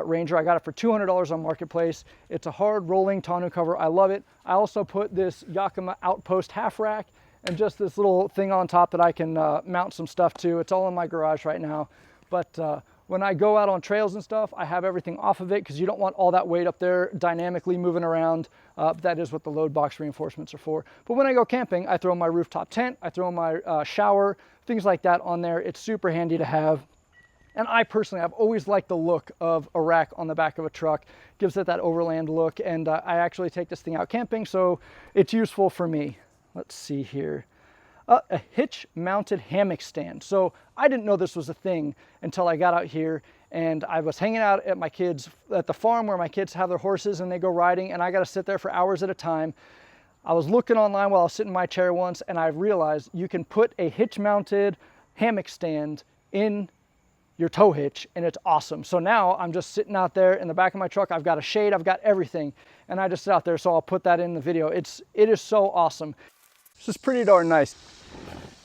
Ranger. I got it for $200 on Marketplace. It's a hard rolling tonneau cover. I love it. I also put this Yakima Outpost half rack and just this little thing on top that I can mount some stuff to. It's all in my garage right now. But when I go out on trails and stuff, I have everything off of it because you don't want all that weight up there dynamically moving around. That is what the load box reinforcements are for. But when I go camping, I throw my rooftop tent, I throw my shower, things like that on there. It's super handy to have. And I personally, I've always liked the look of a rack on the back of a truck. Gives it that overland look. And I actually take this thing out camping, so it's useful for me. Let's see here. A hitch mounted hammock stand. So I didn't know this was a thing until I got out here, and I was hanging out at the farm where my kids have their horses and they go riding, and I got to sit there for hours at a time. I was looking online while I was sitting in my chair once, and I realized you can put a hitch mounted hammock stand in your tow hitch, and it's awesome. So now I'm just sitting out there in the back of my truck. I've got a shade, I've got everything, and I just sit out there. So I'll put that in the video. It is so awesome. It's just pretty darn nice.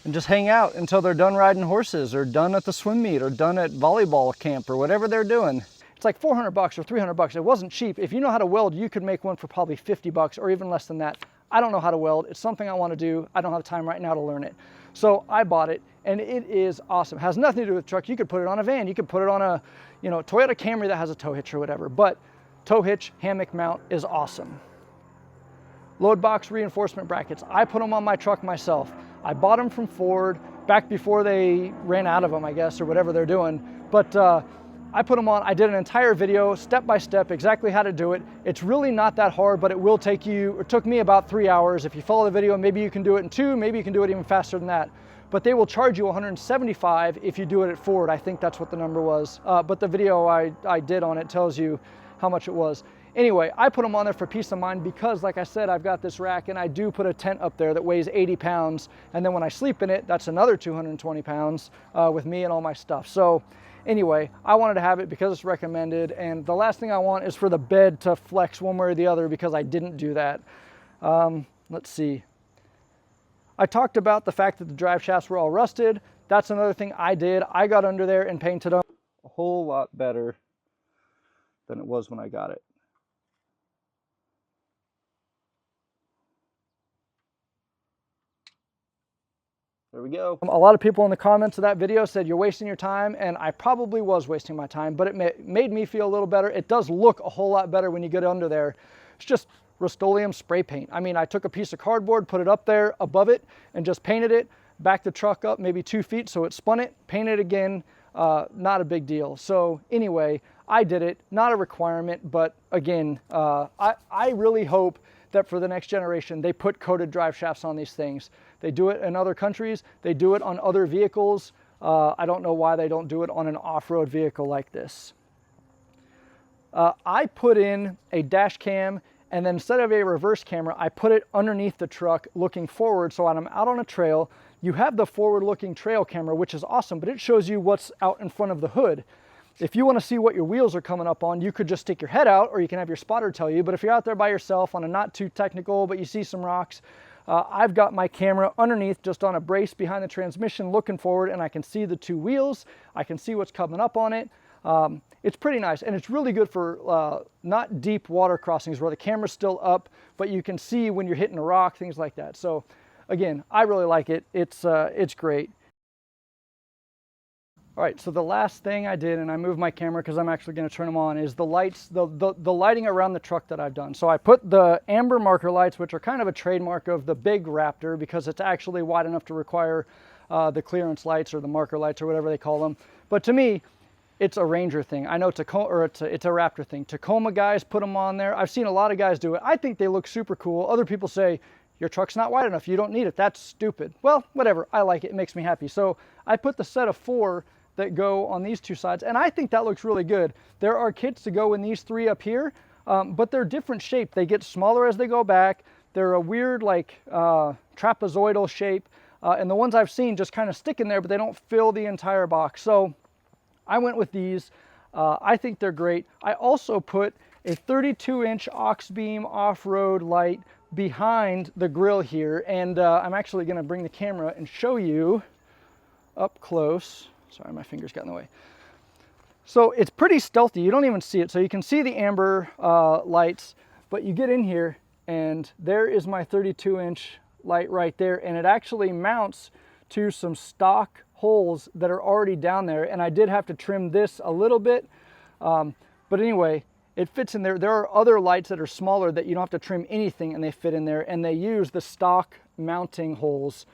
And just hang out until they're done riding horses, or done at the swim meet, or done at volleyball camp, or whatever they're doing. It's like $400 or $300. It wasn't cheap. If you know how to weld, you could make one for probably $50 or even less than that. I don't know how to weld. It's something I want to do. I don't have time right now to learn it. So I bought it, and it is awesome. It has nothing to do with truck. You could put it on a van. You could put it on a, Toyota Camry that has a tow hitch or whatever. But tow hitch hammock mount is awesome. Load box reinforcement brackets. I put them on my truck myself. I bought them from Ford back before they ran out of them, I guess, or whatever they're doing. But I put them on. I did an entire video, step by step, exactly how to do it. It's really not that hard, but it took me about 3 hours. If you follow the video, maybe you can do it in 2, maybe you can do it even faster than that. But they will charge you $175 if you do it at Ford. I think that's what the number was. But the video I did on it tells you how much it was. Anyway, I put them on there for peace of mind because, like I said, I've got this rack, and I do put a tent up there that weighs 80 pounds. And then when I sleep in it, that's another 220 pounds with me and all my stuff. So anyway, I wanted to have it because it's recommended. And the last thing I want is for the bed to flex one way or the other, because I didn't do that. Let's see. I talked about the fact that the drive shafts were all rusted. That's another thing I did. I got under there and painted them a whole lot better than it was when I got it. There we go. A lot of people in the comments of that video said you're wasting your time, and I probably was wasting my time, but it made me feel a little better. It does look a whole lot better when you get under there. It's just Rust-Oleum spray paint. I mean, I took a piece of cardboard, put it up there above it, and just painted it, backed the truck up maybe 2 feet so it spun it, painted again, not a big deal. So anyway, I did it, not a requirement, but again, I really hope that for the next generation, they put coated drive shafts on these things. They do it in other countries. They do it on other vehicles. I don't know why they don't do it on an off-road vehicle like this. I put in a dash cam, and then instead of a reverse camera, I put it underneath the truck looking forward. So when I'm out on a trail, you have the forward-looking trail camera, which is awesome, but it shows you what's out in front of the hood. If you want to see what your wheels are coming up on, you could just stick your head out, or you can have your spotter tell you. But if you're out there by yourself on a not too technical, but you see some rocks, I've got my camera underneath, just on a brace behind the transmission, looking forward, and I can see the two wheels. I can see what's coming up on it. It's pretty nice, and it's really good for not deep water crossings where the camera's still up, but you can see when you're hitting a rock, things like that. So again, I really like it. It's great. All right, so the last thing I did, and I moved my camera because I'm actually going to turn them on, is the lights, the lighting around the truck that I've done. So I put the amber marker lights, which are kind of a trademark of the big Raptor because it's actually wide enough to require the clearance lights or the marker lights or whatever they call them. But to me, it's a Ranger thing. I know Tacoma, or it's a Raptor thing. Tacoma guys put them on there. I've seen a lot of guys do it. I think they look super cool. Other people say, your truck's not wide enough, you don't need it. That's stupid. Well, whatever, I like it, it makes me happy. So I put the set of 4 that go on these 2 sides, and I think that looks really good. There are kits to go in these 3 up here, but they're different shape. They get smaller as they go back. They're a weird like trapezoidal shape, and the ones I've seen just kind of stick in there, but they don't fill the entire box. So I went with these. I think they're great. I also put a 32-inch aux beam off-road light behind the grill here, and I'm actually going to bring the camera and show you up close. Sorry, my fingers got in the way. So it's pretty stealthy. You don't even see it. So you can see the amber lights, but you get in here and there is my 32-inch light right there. And it actually mounts to some stock holes that are already down there. And I did have to trim this a little bit. But anyway, it fits in there. There are other lights that are smaller that you don't have to trim anything and they fit in there. And they use the stock mounting holes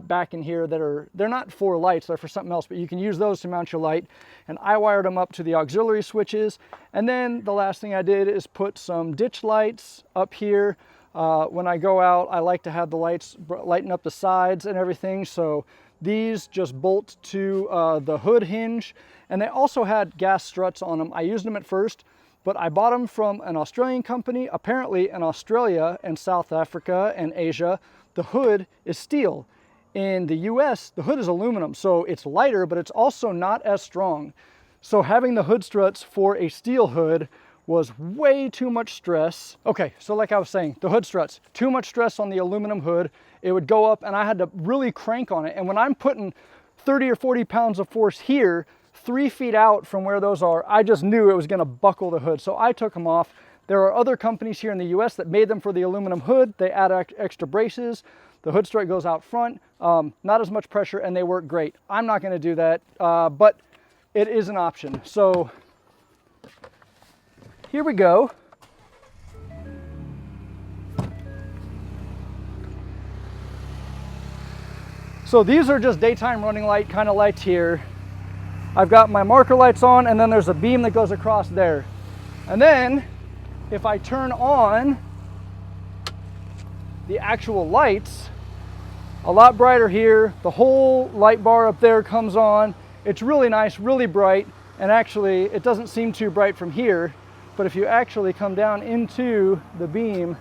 back in here they're not for lights, they're for something else, but you can use those to mount your light. And I wired them up to the auxiliary switches. And then the last thing I did is put some ditch lights up here. When I go out, I like to have the lights lighten up the sides and everything. So these just bolt to the hood hinge, and they also had gas struts on them. I used them at first, but I bought them from an Australian company. Apparently in Australia and South Africa and Asia, the hood is steel. In the US, the hood is aluminum, so it's lighter, but it's also not as strong. So having the hood struts for a steel hood was way too much stress. Okay, so like I was saying, the hood struts, too much stress on the aluminum hood. It would go up and I had to really crank on it. And when I'm putting 30 or 40 pounds of force here, 3 feet out from where those are, I just knew it was gonna buckle the hood. So I took them off. There are other companies here in the US that made them for the aluminum hood. They add extra braces. The hood strut goes out front, not as much pressure, and they work great. I'm not gonna do that, but it is an option. So here we go. So these are just daytime running light kind of lights here. I've got my marker lights on, and then there's a beam that goes across there. And then if I turn on the actual lights, a lot brighter here. The whole light bar up there comes on. It's really nice, really bright, and actually it doesn't seem too bright from here, but if you actually come down into the beam,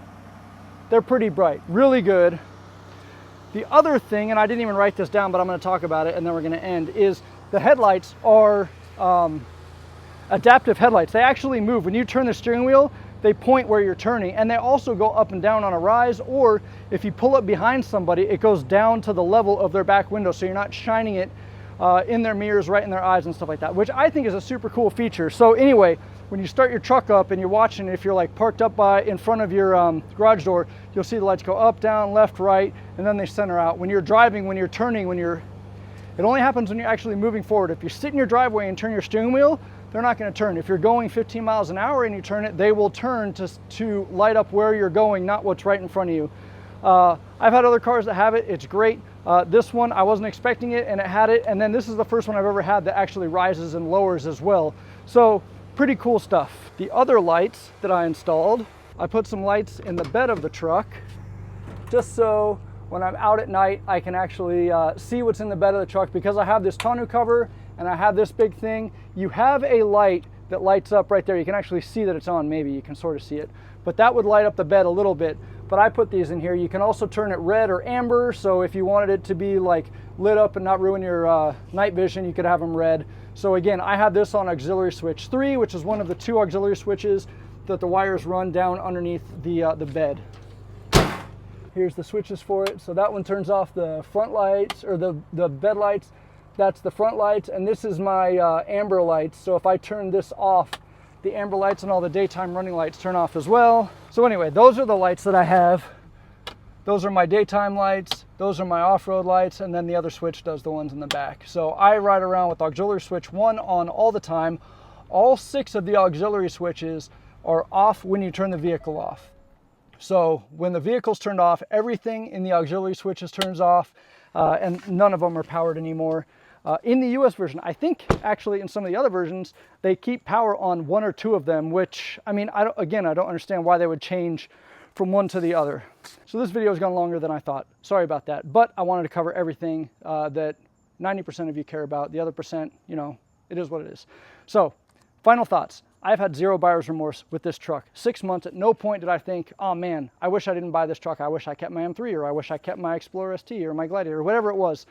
they're pretty bright, really good. The other thing, and I didn't even write this down, but I'm going to talk about it and then we're going to end, is the headlights are adaptive headlights. They actually move. When you turn the steering wheel, they point where you're turning, and they also go up and down on a rise, or if you pull up behind somebody, it goes down to the level of their back window, so you're not shining it in their mirrors, right in their eyes and stuff like that, which I think is a super cool feature. So anyway, when you start your truck up and you're watching, if you're like parked up in front of your garage door, you'll see the lights go up, down, left, right, and then they center out. When you're driving, when you're turning, it only happens when you're actually moving forward. If you sit in your driveway and turn your steering wheel, they're not going to turn. If you're going 15 miles an hour and you turn it, they will turn to light up where you're going, not what's right in front of you. I've had other cars that have it. It's great. This one, I wasn't expecting it, and it had it. And then this is the first one I've ever had that actually rises and lowers as well. So pretty cool stuff. The other lights that I installed, I put some lights in the bed of the truck just so when I'm out at night, I can actually see what's in the bed of the truck because I have this tonneau cover and I have this big thing. You have a light that lights up right there. You can actually see that it's on, maybe you can sort of see it, but that would light up the bed a little bit. But I put these in here. You can also turn it red or amber, so if you wanted it to be like lit up and not ruin your night vision, you could have them red. So again, I have this on auxiliary switch 3, which is one of the 2 auxiliary switches that the wires run down underneath the bed. Here's the switches for it. So that one turns off the front lights, or the bed lights. That's the front lights, and this is my amber lights. So if I turn this off, the amber lights and all the daytime running lights turn off as well. So anyway, those are the lights that I have. Those are my daytime lights, those are my off-road lights, and then the other switch does the ones in the back. So I ride around with auxiliary switch 1 on all the time. All 6 of the auxiliary switches are off when you turn the vehicle off. So when the vehicle's turned off, everything in the auxiliary switches turns off, and none of them are powered anymore. In the US version, I think actually in some of the other versions, they keep power on 1 or 2 of them, which, I mean, I don't understand why they would change from one to the other. So this video has gone longer than I thought. Sorry about that, but I wanted to cover everything that 90% of you care about. The other percent, you know, it is what it is. So, final thoughts. I've had 0 buyer's remorse with this truck. 6 months, at no point did I think, oh man, I wish I didn't buy this truck. I wish I kept my M3, or I wish I kept my Explorer ST, or my Gladiator, or whatever it was.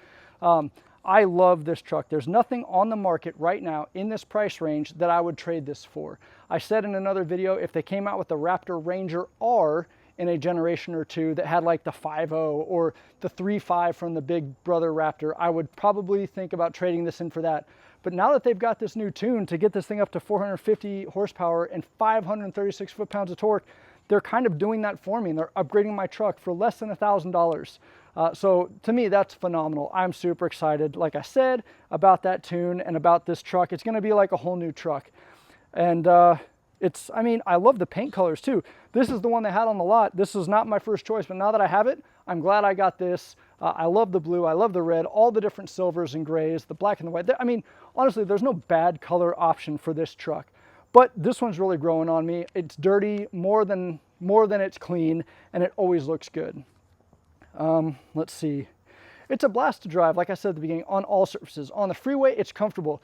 I love this truck. There's nothing on the market right now in this price range that I would trade this for. I said in another video, if they came out with the Raptor Ranger R in a generation or 2 that had like the 5.0 or the 3.5 from the big brother Raptor, I would probably think about trading this in for that. But now that they've got this new tune to get this thing up to 450 horsepower and 536 foot-pounds of torque, they're kind of doing that for me, and they're upgrading my truck for less than $1,000. So to me, that's phenomenal. I'm super excited, like I said, about that tune and about this truck. It's going to be like a whole new truck. And I mean, I love the paint colors too. This is the one they had on the lot. This is not my first choice, but now that I have it, I'm glad I got this. I love the blue, I love the red, all the different silvers and grays, the black and the white. I mean, honestly, there's no bad color option for this truck. But this one's really growing on me. It's dirty more than it's clean, and it always looks good. Let's see. It's a blast to drive, like I said at the beginning, on all surfaces. On the freeway, it's comfortable.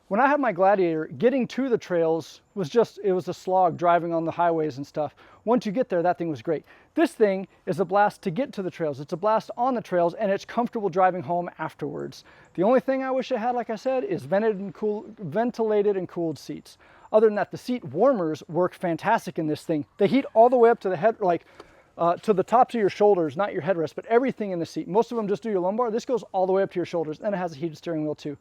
When I had my Gladiator, getting to the trails it was a slog driving on the highways and stuff. Once you get there, that thing was great. This thing is a blast to get to the trails. It's a blast on the trails, and it's comfortable driving home afterwards. The only thing I wish it had, like I said, is ventilated and cooled seats. Other than that, the seat warmers work fantastic in this thing. They heat all the way up to the head, to the tops of your shoulders, not your headrest, but everything in the seat. Most of them just do your lumbar. This goes all the way up to your shoulders, and it has a heated steering wheel too.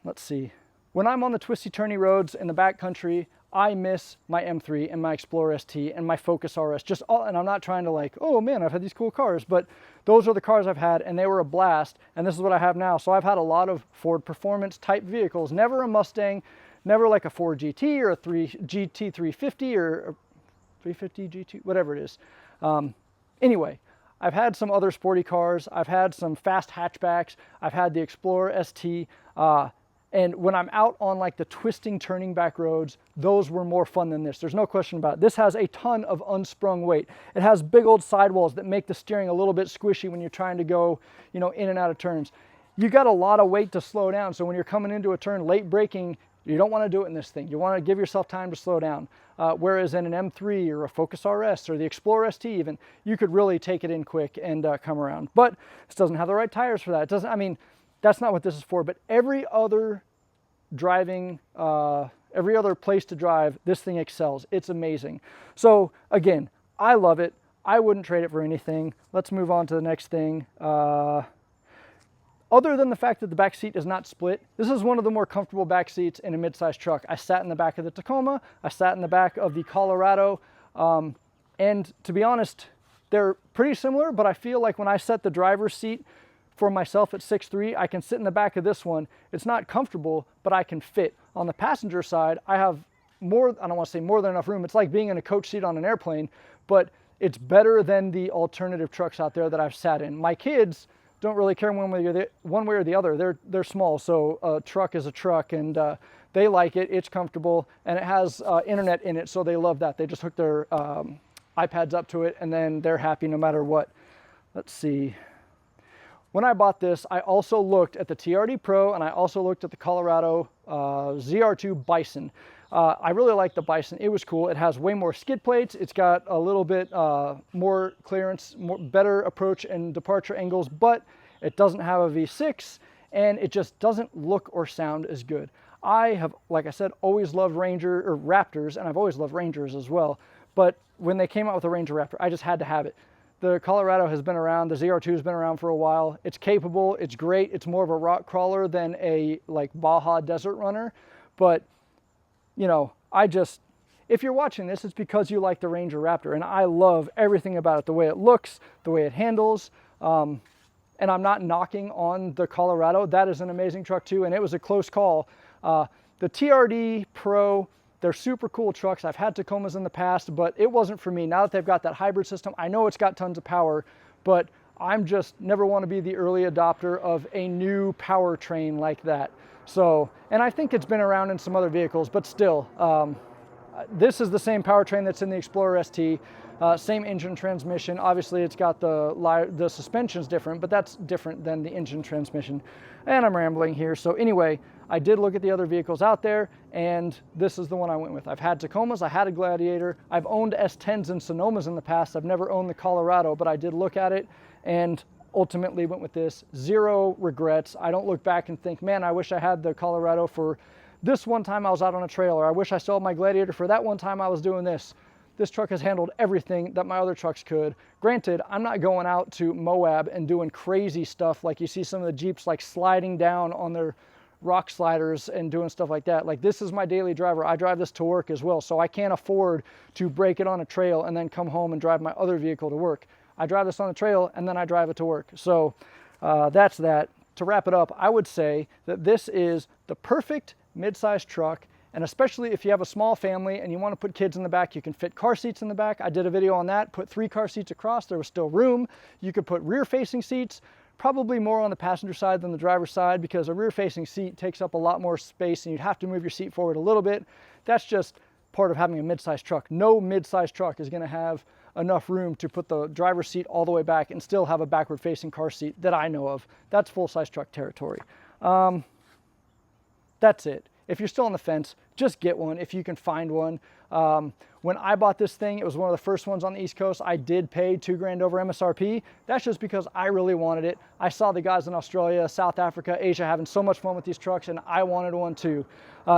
Let's see. When I'm on the twisty turny roads in the backcountry, I miss my M3 and my Explorer ST and my Focus RS. And I'm not trying to like, oh man, I've had these cool cars, but those are the cars I've had, and they were a blast, and this is what I have now. So I've had a lot of Ford performance type vehicles, never a Mustang, never like a Ford GT or a GT 350 or 350 GT, whatever it is. Anyway, I've had some other sporty cars. I've had some fast hatchbacks. I've had the Explorer ST. And when I'm out on like the twisting, turning back roads, those were more fun than this. There's no question about it. This has a ton of unsprung weight. It has big old sidewalls that make the steering a little bit squishy when you're trying to go, you know, in and out of turns. You got a lot of weight to slow down. So when you're coming into a turn, late braking, you don't want to do it in this thing. You want to give yourself time to slow down. Whereas in an M3 or a Focus RS or the Explorer ST even, you could really take it in quick and come around. But this doesn't have the right tires for that. It doesn't, I mean, that's not what this is for, but every other every other place to drive, this thing excels. It's amazing. So again, I love it. I wouldn't trade it for anything. Let's move on to the next thing. Other than the fact that the back seat is not split, this is one of the more comfortable back seats in a midsize truck. I sat in the back of the Tacoma, I sat in the back of the Colorado, and to be honest, they're pretty similar, but I feel like when I set the driver's seat for myself at 6'3", I can sit in the back of this one. It's not comfortable, but I can fit. On the passenger side, I have more, I don't want to say more than enough room. It's like being in a coach seat on an airplane, but it's better than the alternative trucks out there that I've sat in. My kids don't really care one way or the other. They're small, so a truck is a truck, and they like it. It's comfortable, and it has internet in it, so they love that. They just hook their iPads up to it, and then they're happy no matter what. let's see. When I bought this, I also looked at the TRD Pro and I also looked at the Colorado ZR2 Bison. I really like the Bison. It was cool. It has way more skid plates. It's got a little bit more clearance, better approach and departure angles, but it doesn't have a V6 and it just doesn't look or sound as good. I have, like I said, always loved Raptors, and I've always loved Rangers as well. But when they came out with the Ranger Raptor, I just had to have it. The Colorado has been around, the ZR2 has been around for a while. It's capable, it's great. It's more of a rock crawler than a like Baja desert runner. But, you know, if you're watching this, it's because you like the Ranger Raptor, and I love everything about it, the way it looks, the way it handles. And I'm not knocking on the Colorado. That is an amazing truck too, and it was a close call. The TRD Pro, they're super cool trucks. I've had Tacomas in the past, but it wasn't for me. Now that they've got that hybrid system, I know it's got tons of power, but I'm just never want to be the early adopter of a new powertrain like that. So, and I think it's been around in some other vehicles, but still, this is the same powertrain that's in the Explorer ST, same engine transmission. Obviously, it's got the suspension's different, but that's different than the engine transmission. And I'm rambling here. So anyway, I did look at the other vehicles out there, and this is the one I went with. I've had Tacomas, I had a Gladiator, I've owned S10s and Sonomas in the past. I've never owned the Colorado, but I did look at it and ultimately went with this. Zero regrets. I don't look back and think, man, I wish I had the Colorado for this one time I was out on a trail, or I wish I still had my Gladiator for that one time I was doing this. This truck has handled everything that my other trucks could. Granted, I'm not going out to Moab and doing crazy stuff like you see some of the Jeeps like sliding down on their rock sliders and doing stuff like that. Like, this is my daily driver. I drive this to work as well, so I can't afford to break it on a trail and then come home and drive my other vehicle to work. I drive this on the trail and then I drive it to work. So that's that. To wrap it up, I would say that this is the perfect mid-sized truck, and especially if you have a small family and you want to put kids in the back, you can fit car seats in the back. I did a video on that, put 3 car seats across, there was still room. You could put rear-facing seats, probably more on the passenger side than the driver's side, because a rear-facing seat takes up a lot more space and you'd have to move your seat forward a little bit. That's just part of having a mid-sized truck. No mid-sized truck is going to have enough room to put the driver's seat all the way back and still have a backward-facing car seat that I know of. That's full-size truck territory. That's it. If you're still on the fence, just get one if you can find one. When I bought this thing, it was one of the first ones on the East Coast. I did pay $2 grand over MSRP. That's just because I really wanted it. I saw the guys in Australia, South Africa, Asia having so much fun with these trucks, and I wanted one too.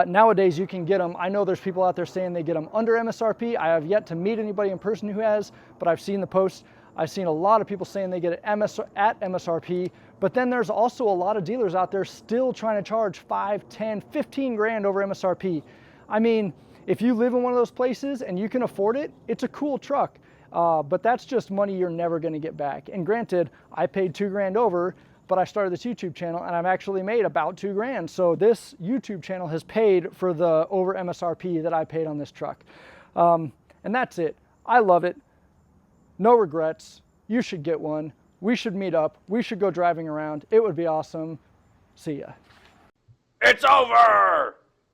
Nowadays, you can get them. I know there's people out there saying they get them under MSRP. I have yet to meet anybody in person who has, but I've seen the posts. I've seen a lot of people saying they get it at MSRP, but then there's also a lot of dealers out there still trying to charge 5, 10, 15 grand over MSRP. I mean, if you live in one of those places and you can afford it, it's a cool truck, but that's just money you're never gonna get back. And granted, I paid 2 grand over, but I started this YouTube channel and I've actually made about 2 grand. So this YouTube channel has paid for the over MSRP that I paid on this truck. And that's it. I love it. No regrets. You should get one. We should meet up. We should go driving around. It would be awesome. See ya. It's over!